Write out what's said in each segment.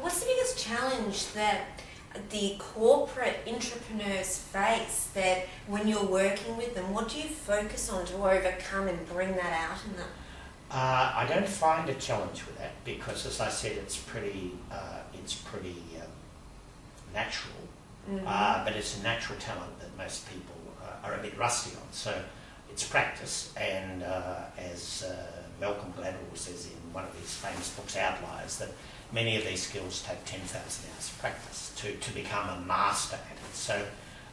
What's the biggest challenge that the corporate intrapreneurs face, that when you're working with them, what do you focus on to overcome and bring that out in them? I don't find a challenge with that because, as I said, it's pretty natural, but it's a natural talent that most people are a bit rusty on. So it's practice, and as Malcolm Gladwell says in one of his famous books, Outliers, that many of these skills take 10,000 hours of practice to become a master at it. So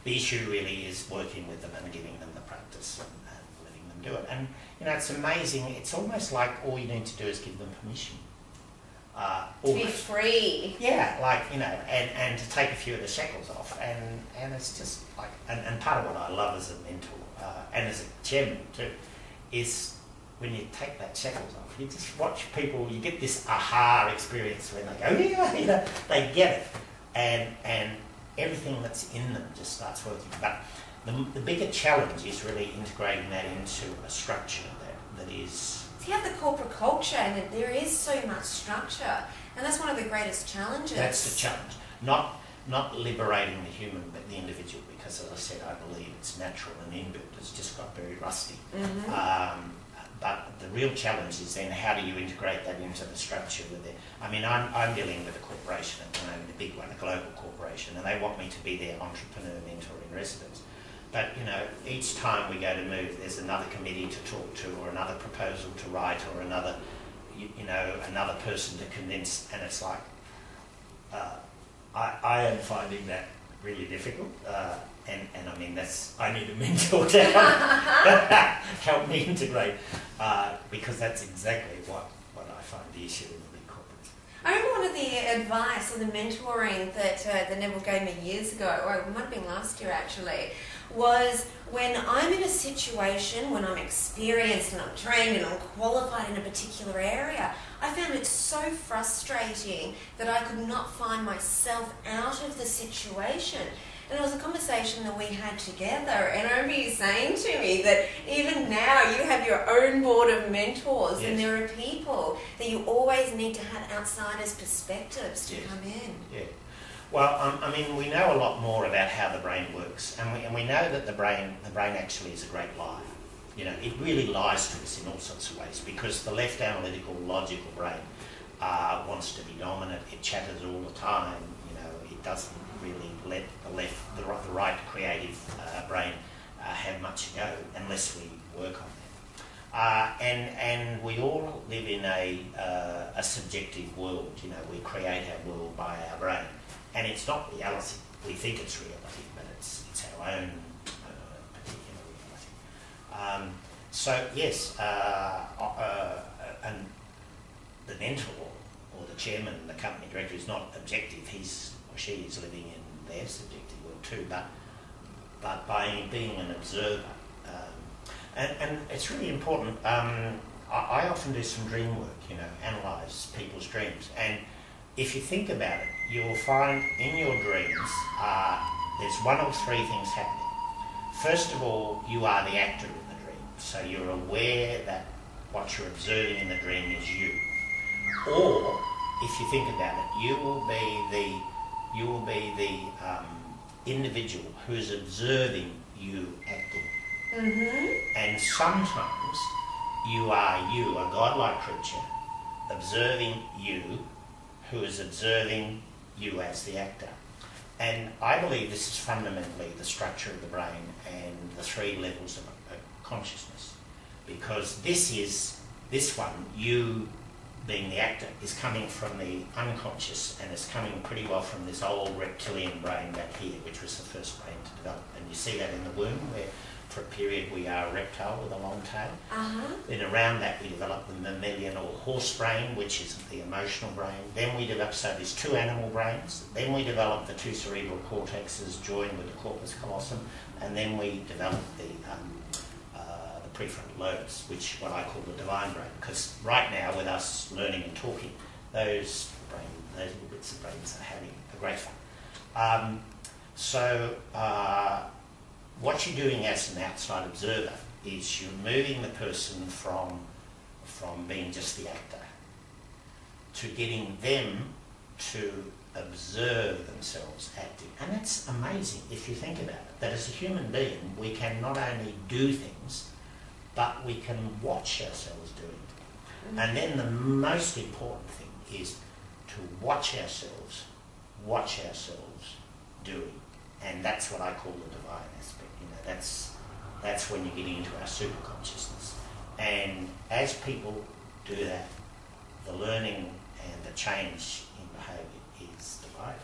the issue really is working with them and giving them the practice and letting them do it. And it's amazing. It's almost like all you need to do is give them permission. To be free. Yeah, and to take a few of the shackles off. And it's just like, and part of what I love as a mentor and as a chairman too, is when you take that shackles off, you just watch people, you get this aha experience when they go, they get it. And everything that's in them just starts working. But the bigger challenge is really integrating that into a structure that is... You have the corporate culture, and there is so much structure, and that's one of the greatest challenges. That's the challenge. Not liberating the human, but the individual, because as I said, I believe it's natural and inbuilt. It's just got very rusty. But the real challenge is then how do you integrate that into the structure with it? I mean, I'm dealing with a corporation at the moment, a big one, a global corporation, and they want me to be their entrepreneur, mentor in residence. But, each time we go to move, there's another committee to talk to, or another proposal to write, or another person to convince, and it's like, I am finding that really difficult, and I mean, I need a mentor to help me integrate, because that's exactly what I find the issue in the big corporates. I remember one of the advice or the mentoring that Neville gave me years ago, or it might have been last year actually, was when I'm in a situation, when I'm experienced and I'm trained and I'm qualified in a particular area, I found it so frustrating that I could not find myself out of the situation. And it was a conversation that we had together, and I remember you saying to me that even now you have your own board of mentors, yes. And there are people that you always need to have outsiders' perspectives to yes. come in. Yeah. Well, I mean, we know a lot more about how the brain works, and we know that the brain actually is a great liar. It really lies to us in all sorts of ways, because the left analytical, logical brain wants to be dominant. It chatters all the time. It doesn't really let the right creative brain have much to go unless we work on that. And we all live in a subjective world. We create our world by our brain. And it's not reality. We think it's reality, but it's our own particular reality. So yes, and the mentor or the chairman, the company director is not objective. He or she is living in their subjective world too, but by being an observer. And it's really important. I often do some dream work, analyse people's dreams. And if you think about it, you will find in your dreams there's one of three things happening. First of all, you are the actor in the dream, so you're aware that what you're observing in the dream is you. Or, if you think about it, you will be the individual who's observing you acting. Mm-hmm. And sometimes you are a godlike creature, observing you, who is observing you as the actor. And I believe this is fundamentally the structure of the brain and the three levels of consciousness. Because this one, you being the actor, is coming from the unconscious, and it's coming pretty well from this old reptilian brain back here, which was the first brain to develop. And you see that in the womb, where for a period we are a reptile with a long tail. Then around that we develop the mammalian or horse brain, which is the emotional brain. Then we develop, so there's two animal brains. Then we develop the two cerebral cortexes joined with the corpus callosum, and then we develop the prefrontal lobes, which what I call the divine brain. Because right now, with us learning and talking, those little bits of brains are having a great fun. What you're doing as an outside observer is you're moving the person from being just the actor to getting them to observe themselves acting. And that's amazing if you think about it, that as a human being we can not only do things, but we can watch ourselves doing it. Mm-hmm. And then the most important thing is to watch ourselves doing. And that's what I call the divine aspect. You know, that's when you're getting into our super consciousness. And as people do that, the learning and the change in behaviour is divine.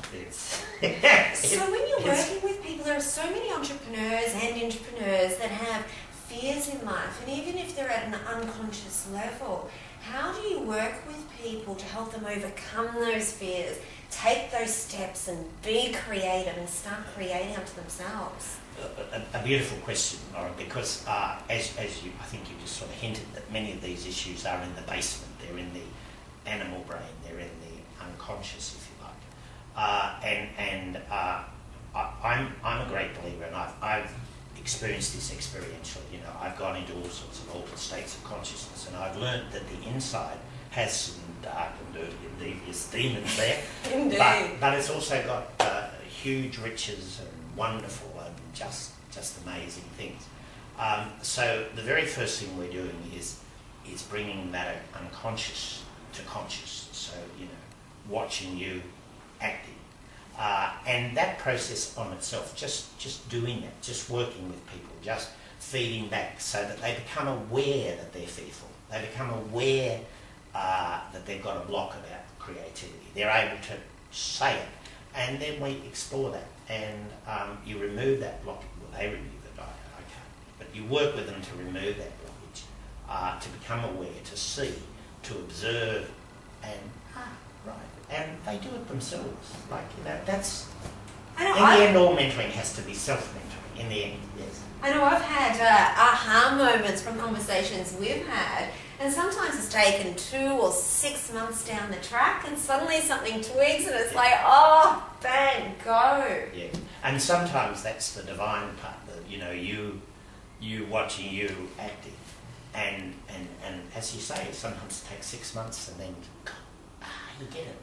So when you're working with people, there are so many entrepreneurs and intrapreneurs that have fears in life, and even if they're at an unconscious level, how do you work with people to help them overcome those fears, take those steps and be creative and start creating unto themselves? A beautiful question, Lauren, because as you, I think you just sort of hinted that many of these issues are in the basement. They're in the animal brain. They're in the unconscious, if you like. I'm a great believer, and I've experienced this experientially. You know, I've gone into all sorts of altered states of consciousness, and I've learned that the inside has some dark and dirty and devious demons there. Indeed. But it's also got huge riches and wonderful and just amazing things. So the very first thing we're doing is bringing that unconscious to conscious. So, you know, watching you acting. And that process on itself, just doing it, just working with people, just feeding back so that they become aware that they're fearful. They become aware that they've got a block about creativity. They're able to say it. And then we explore that. And you remove that block. Well, they remove it, I can't. But you work with them to remove that blockage, to become aware, to see, to observe, and right. And they do it themselves. Like, you know, that's... the end, all mentoring has to be self-mentoring. In the end, yes. I know I've had aha moments from conversations we've had, and sometimes it's taken 2 or 6 months down the track, and suddenly something twigs, and it's like, oh, bang, go. Yeah, and sometimes that's the divine part. You know, you watching you acting, and as you say, sometimes it takes 6 months, and then you get it.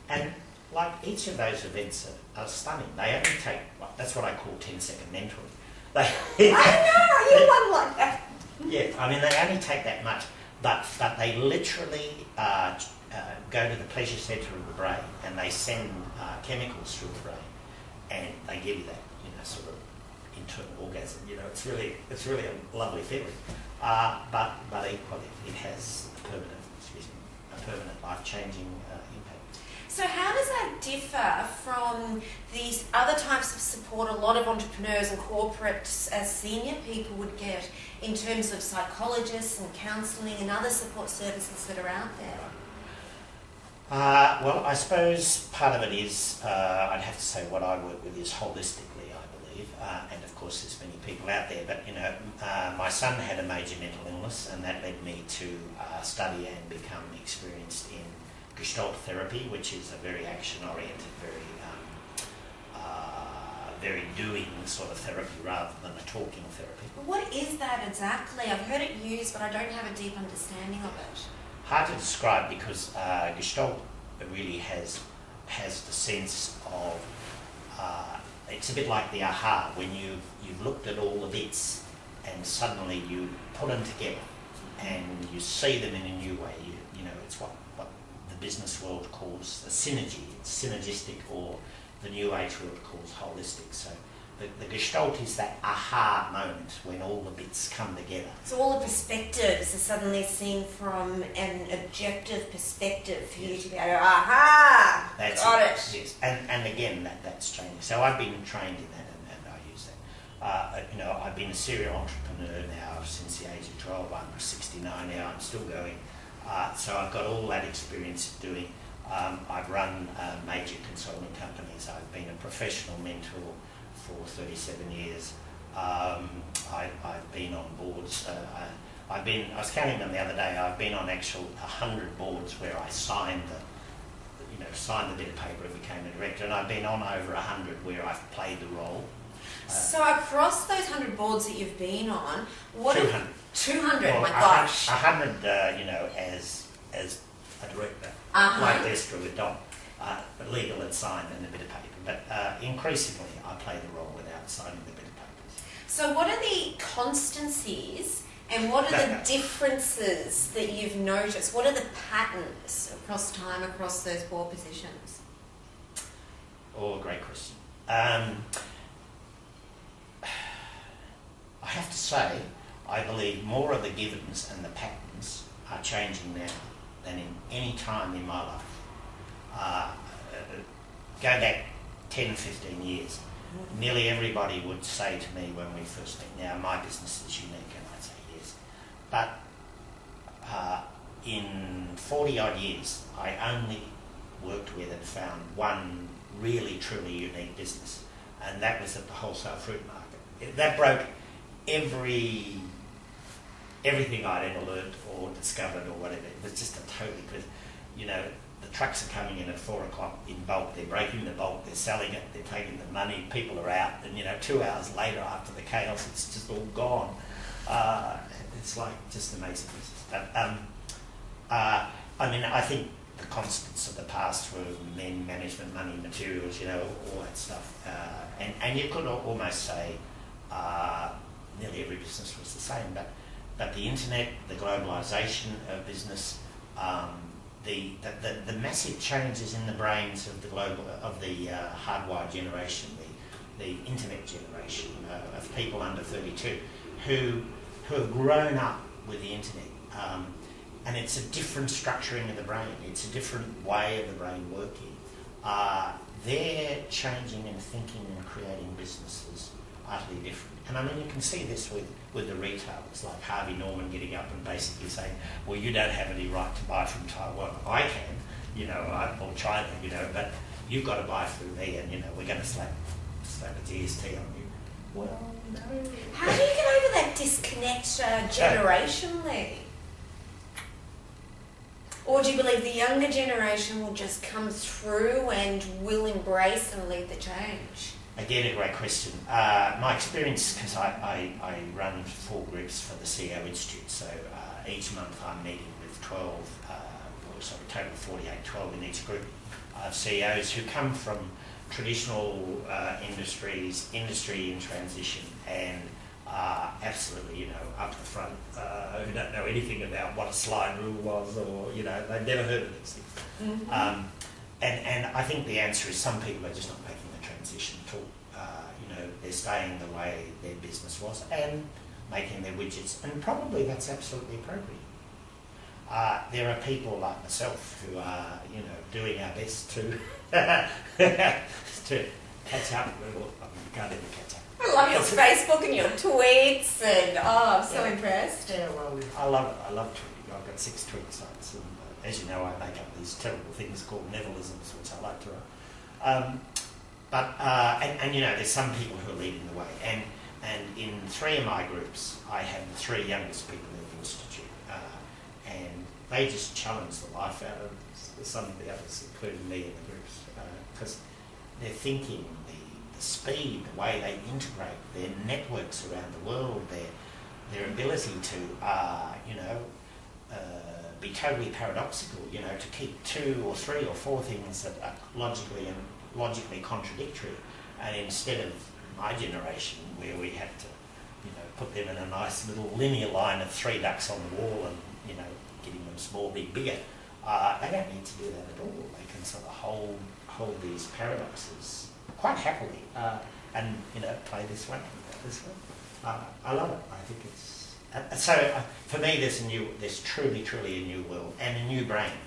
And like each of those events are stunning. They only take, that's what I call 10-second mentoring. I know, you're one like that. Yeah, I mean, they only take that much, but they literally go to the pleasure centre of the brain, and they send chemicals through the brain, and they give you that, you know, sort of internal orgasm. You know, it's really a lovely feeling. But equally, it has a permanent life-changing impact. So how does that differ from these other types of support a lot of entrepreneurs and corporates as senior people would get in terms of psychologists and counselling and other support services that are out there? Well, I suppose part of it is, I'd have to say what I work with is holistically, I believe, and of course there's many people out there, but you know, my son had a major mental illness, and that led me to study and become experienced in Gestalt therapy, which is a very action-oriented, very doing sort of therapy rather than a talking therapy. What is that exactly? I've heard it used, but I don't have a deep understanding of it. Hard to describe, because Gestalt really has the sense of, it's a bit like the aha, when you've looked at all the bits and suddenly you put them together and you see them in a new way. You know, it's what the business world calls a synergy. It's synergistic, or the New Age world calls holistic. So the Gestalt is that aha moment when all the bits come together. So all the perspectives are suddenly seen from an objective perspective for you to be able to, aha, got it. Yes, and again, that's changing. So I've been trained in that, and I use that. You know, I've been a serial entrepreneur now since the age of 12. I'm 69 now, I'm still going. So I've got all that experience of doing. I've run major consulting companies. I've been a professional mentor for 37 years. I've been on boards. I was counting them the other day. I've been on 100 boards where I signed the bit of paper and became a director, and I've been on over 100 where I've played the role. So across those 100 boards that you've been on, what 200. 200, well, my gosh. 100, as a director, like Esther with Don. legal and signed and a bit of paper. But increasingly, I play the role without signing the bit of papers. So what are the constancies and what are the differences that you've noticed? What are the patterns across time, across those board positions? Oh, great question. I have to say, I believe more of the givens and the patterns are changing now than in any time in my life. Go back 10, 15 years, nearly everybody would say to me when we first met, now my business is unique, and I'd say yes. But in 40 odd years, I only worked with and found one really truly unique business, and that was at the wholesale fruit market. That broke everything I'd ever learned or discovered or whatever. It was just a totally, because, you know, the trucks are coming in at 4 o'clock in bulk, they're breaking the bulk, they're selling it, they're taking the money, people are out, and, you know, 2 hours later after the chaos, it's just all gone. It's like just amazing business. But, I mean, I think the constants of the past were men, management, money, materials, you know, all that stuff. And you could almost say nearly every business was the same, but the internet, the globalisation of business, the massive changes in the brains of the hardwired generation, the internet generation of people under 32 who have grown up with the internet. And it's a different structuring of the brain. It's a different way of the brain working. They're changing and thinking and creating businesses utterly different. And I mean, you can see this with the retailers, like Harvey Norman getting up and basically saying, well, you don't have any right to buy from Taiwan. I can, you know, or China, you know, but you've got to buy through me, and, you know, we're going to slap a GST on you. Well, no. How do you get over that disconnect generationally? Or do you believe the younger generation will just come through and will embrace and lead the change? Again, a great question. My experience, because I run 4 groups for the CEO Institute, so each month I'm meeting with total of 48, 12 in each group of CEOs who come from traditional industries, industry in transition, and absolutely, you know, up the front, who don't know anything about what a slide rule was, or, you know, they've never heard of these things. Mm-hmm. And I think the answer is some people are just not making the transition at all. You know, they're staying the way their business was and making their widgets, and probably that's absolutely appropriate. There are people like myself who are, you know, doing our best to to catch up. Well, I can't even catch up. I love your Facebook and your tweets, and I'm so impressed. Yeah, well, I love it. I love tweeting. I've got 6 tweet sites, and as you know, I make up these terrible things called Nevillisms, which I like to write. And you know, there's some people who are leading the way, and in 3 of my groups, I have the 3 youngest people in the institute, and they just challenge the life out of some of the others, including me in the groups, because they're thinking, the speed, the way they integrate their networks around the world, their ability to, you know, be totally paradoxical, you know, to keep 2 or 3 or 4 things that are logically contradictory, and instead of my generation where we had to, you know, put them in a nice little linear line of 3 ducks on the wall and, you know, getting them small, big, bigger, they don't need to do that at all. They can sort of hold these paradoxes quite happily, and, you know, play this way, this way. I love it. I think it's so for me. There's truly a new world and a new brain.